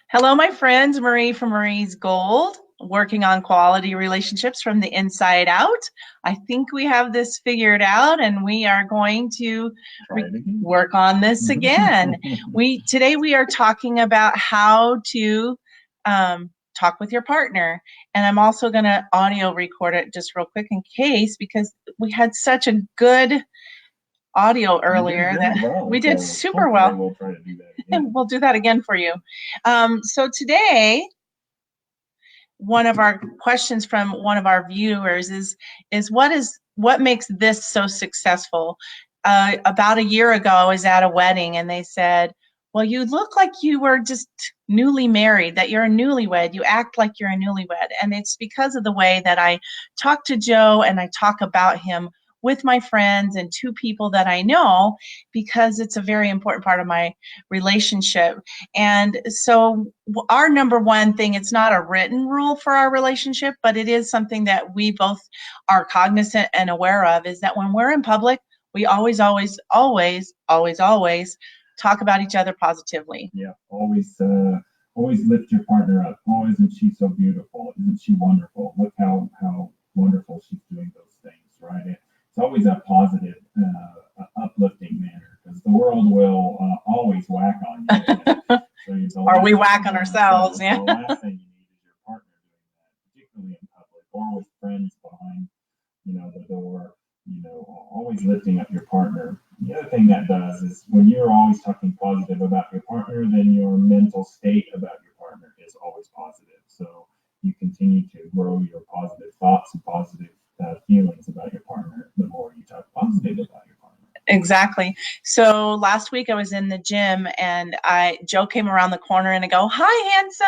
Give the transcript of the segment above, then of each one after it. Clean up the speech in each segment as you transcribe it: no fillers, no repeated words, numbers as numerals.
Hello, my friends. Marie from MariesGold, working on quality relationships from the inside out. I think we have this figured out, and we are going to work on this again. Today we are talking about how to talk with your partner, and I'm also going to audio record it just real quick in case, because we had such a good audio earlier that we did super well. We'll try to do that again. We'll do that again for you. So today, one of our questions from one of our viewers is what makes this so successful? About a year ago, I was at a wedding and they said, well, you look like you were just newly married, that you're a newlywed. You act like you're a newlywed. And it's because of the way that I talk to Joe and I talk about him with my friends and two people that I know, because it's a very important part of my relationship. And so our number one thing, it's not a written rule for our relationship, but it is something that we both are cognizant and aware of, is that when we're in public, we always talk about each other positively. Yeah, always lift your partner up. Oh, isn't she so beautiful? Isn't she wonderful? Look how wonderful she's doing those things, right? It's always a positive, uplifting manner, because the world will always whack on you. So or we whack on ourselves. Yeah. The last thing you need is your partner doing that, particularly in public or with friends behind, the door. Always lifting up your partner. The other thing that does is when you're always talking positive about your partner, then your mental state about your partner is always positive. So you continue to grow your positive thoughts and positive feelings about your partner the more you talk positive about your partner. Exactly. So last week I was in the gym and Joe came around the corner and I go, "Hi, handsome."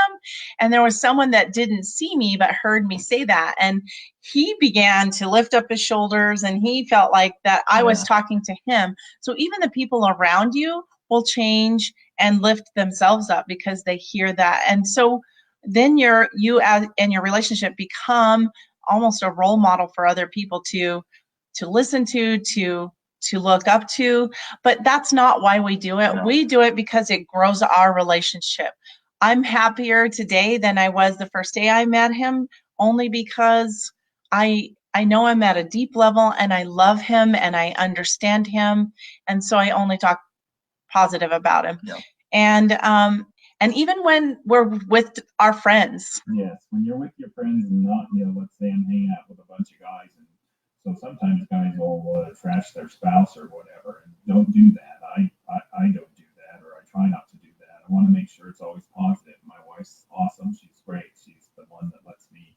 And there was someone that didn't see me but heard me say that. And he began to lift up his shoulders and he felt like that I was talking to him. So even the people around you will change and lift themselves up because they hear that. And so then you and your relationship become almost a role model for other people to listen to look up to. But that's not why we do it. No. We do it because it grows our relationship. I'm happier today than I was the first day I met him, only because I know him at a deep level and I love him and I understand him. And so I only talk positive about him. Yeah. And even when we're with our friends. Yes, when you're with your friends and not, let's say I'm hanging out with a bunch of guys, and so sometimes guys will trash their spouse or whatever, and don't do that. I don't do that, or I try not to do that. I want to make sure it's always positive. My wife's awesome. She's great. She's the one that lets me,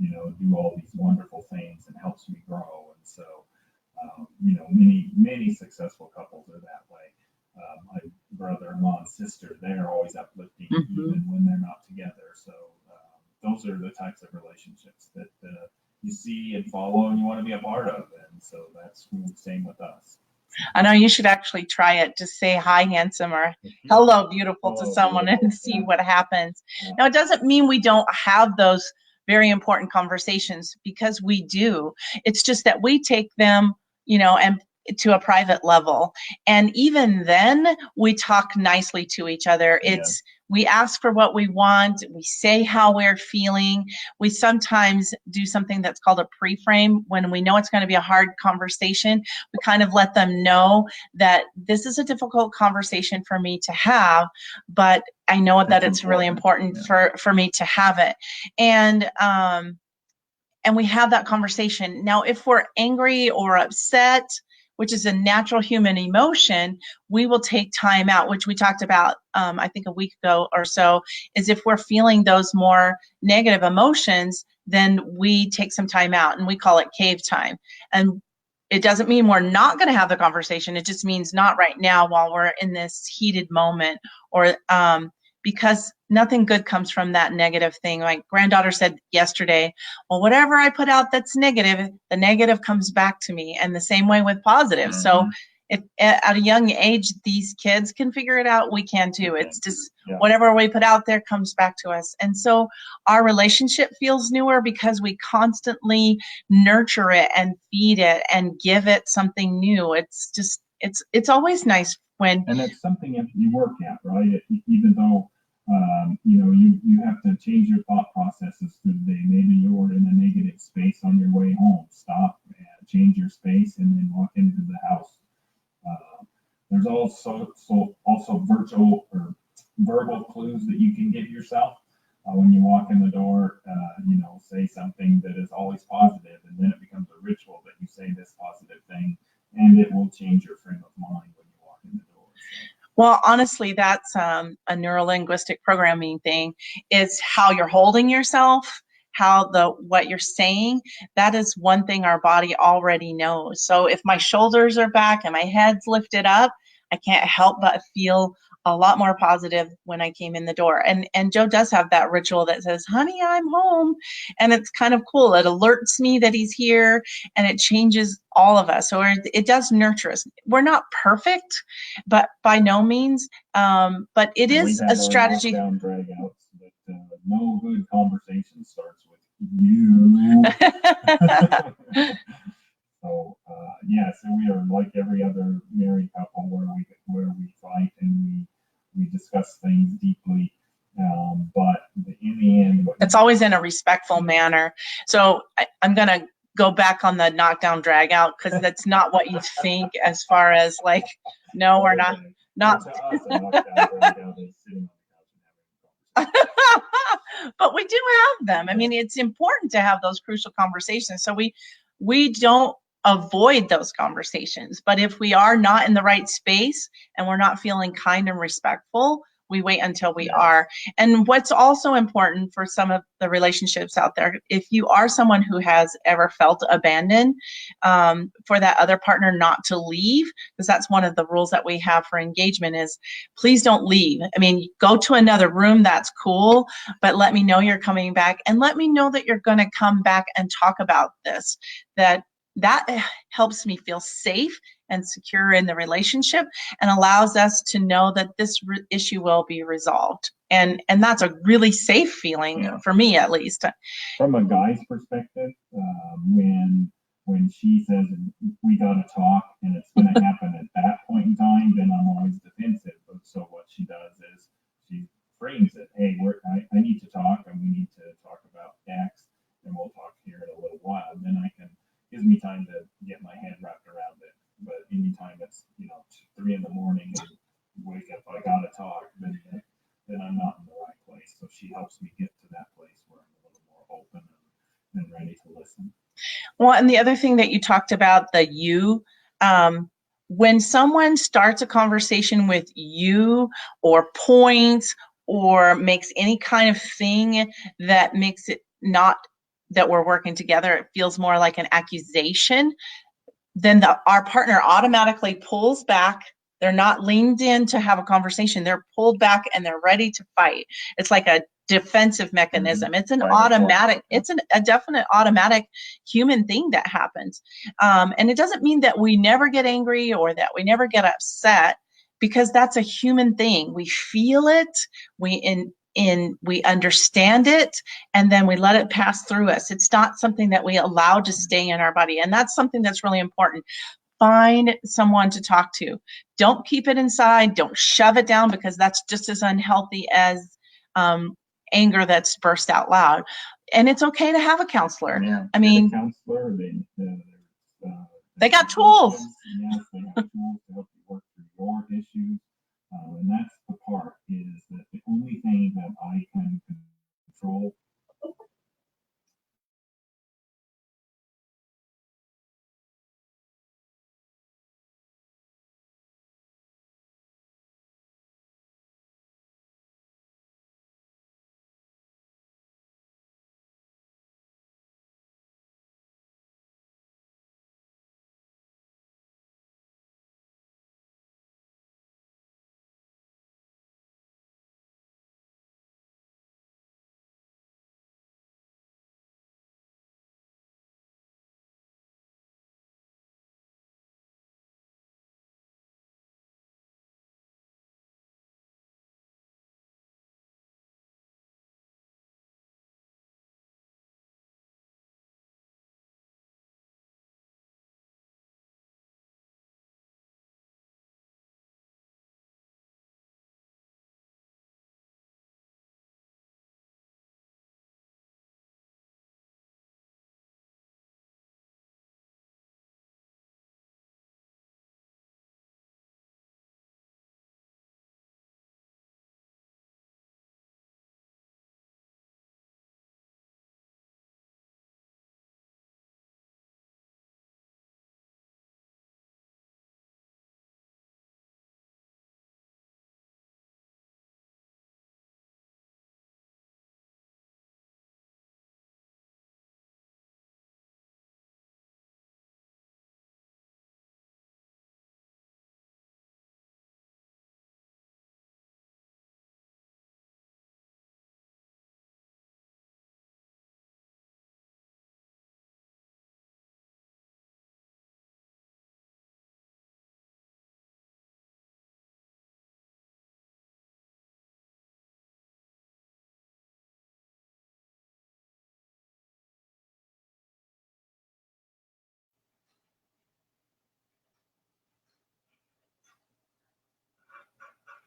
do all these wonderful things and helps me grow. And so, many successful couples are that way. My brother-in-law and sister, they're always uplifting, even when they're not together. So those are the types of relationships that you see and follow and you want to be a part of. And so that's the same with us. I know you should actually try it. Just say hi, handsome, or hello, beautiful to someone and see what happens. Now, it doesn't mean we don't have those very important conversations, because we do. It's just that we take them, and to a private level. And even then we talk nicely to each other. We ask for what we want. We say how we're feeling. We sometimes do something that's called a preframe. When we know it's going to be a hard conversation, we kind of let them know that this is a difficult conversation for me to have, but I know that it's really important for me to have it. And we have that conversation. Now, if we're angry or upset, which is a natural human emotion, we will take time out, which we talked about, I think a week ago or so, is if we're feeling those more negative emotions, then we take some time out, and we call it cave time. And it doesn't mean we're not going to have the conversation. It just means not right now while we're in this heated moment, or because nothing good comes from that negative thing. My granddaughter said yesterday, well, whatever I put out that's negative, the negative comes back to me. And the same way with positive. So if at a young age these kids can figure it out, we can too. It's just whatever we put out there comes back to us. And so our relationship feels newer because we constantly nurture it and feed it and give it something new. It's always nice when, and it's something you work at, right? Even though you have to change your thought processes through the day. Maybe you're in a negative space on your way home. Stop, change your space, and then walk into the house. There's also virtual or verbal clues that you can give yourself when you walk in the door. Say something that is always positive, and then it becomes a ritual that you say this positive thing, and it will change your frame of mind when you walk in the door. Well, honestly, that's a neuro-linguistic programming thing. Is how you're holding yourself, what you're saying. That is one thing our body already knows. So if my shoulders are back and my head's lifted up, I can't help but feel a lot more positive when I came in the door. And Joe does have that ritual that says, "Honey, I'm home." And it's kind of cool. It alerts me that he's here, and it changes all of us. So it does nurture us. We're not perfect, but by no means. But it is a strategy. Knockdown drag-outs, but no good conversation starts with you. So we are like every other married couple where we fight and we discuss things deeply. But in the end, it's always in a respectful manner. So I'm going to go back on the knockdown drag out, because that's not what you think as far as like, no, we're not. To us, a knockdown drag out is sitting on the couch and having a conversation. But we do have them. I mean, it's important to have those crucial conversations. So we don't avoid those conversations. But if we are not in the right space and we're not feeling kind and respectful, we wait until we are. And what's also important for some of the relationships out there, if you are someone who has ever felt abandoned, for that other partner not to leave, because that's one of the rules that we have for engagement is please don't leave. I mean, go to another room, that's cool, but let me know you're coming back, and let me know that you're going to come back and talk about this. That helps me feel safe and secure in the relationship, and allows us to know that this issue will be resolved. And that's a really safe feeling, for me at least. From a guy's perspective, when she says we got to talk and it's going to happen at that point in time, then I'm always defensive. So what she does is she frames it. Hey, I need to talk, and we need to talk about X, and we'll talk here in a little while. And then gives me time to get my head wrapped around it. But anytime it's 3 a.m. and wake up, I gotta talk, then I'm not in the right place. So she helps me get to that place where I'm a little more open and ready to listen. Well, and the other thing that you talked about, when someone starts a conversation with you or points or makes any kind of thing that makes it not that we're working together, it feels more like an accusation, then our partner automatically pulls back. They're not leaned in to have a conversation. They're pulled back and they're ready to fight. It's like a defensive mechanism. It's an automatic, it's a definite automatic human thing that happens. And it doesn't mean that we never get angry or that we never get upset, because that's a human thing. We feel it, we understand it, and then we let it pass through us. It's not something that we allow to stay in our body. And that's something that's really important. Find someone to talk to. Don't keep it inside. Don't shove it down, because that's just as unhealthy as anger that's burst out loud. And it's okay to have a counselor. Yeah, I mean, counselor, they got tools. Yes, they have tools to help you work through your issues. And that's the part, is that the only thing that I can control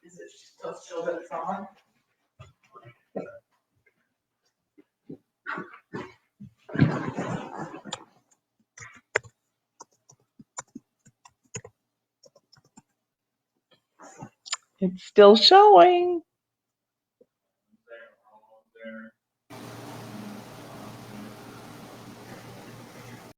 Is it still show that it's on? It's still showing. There, all there.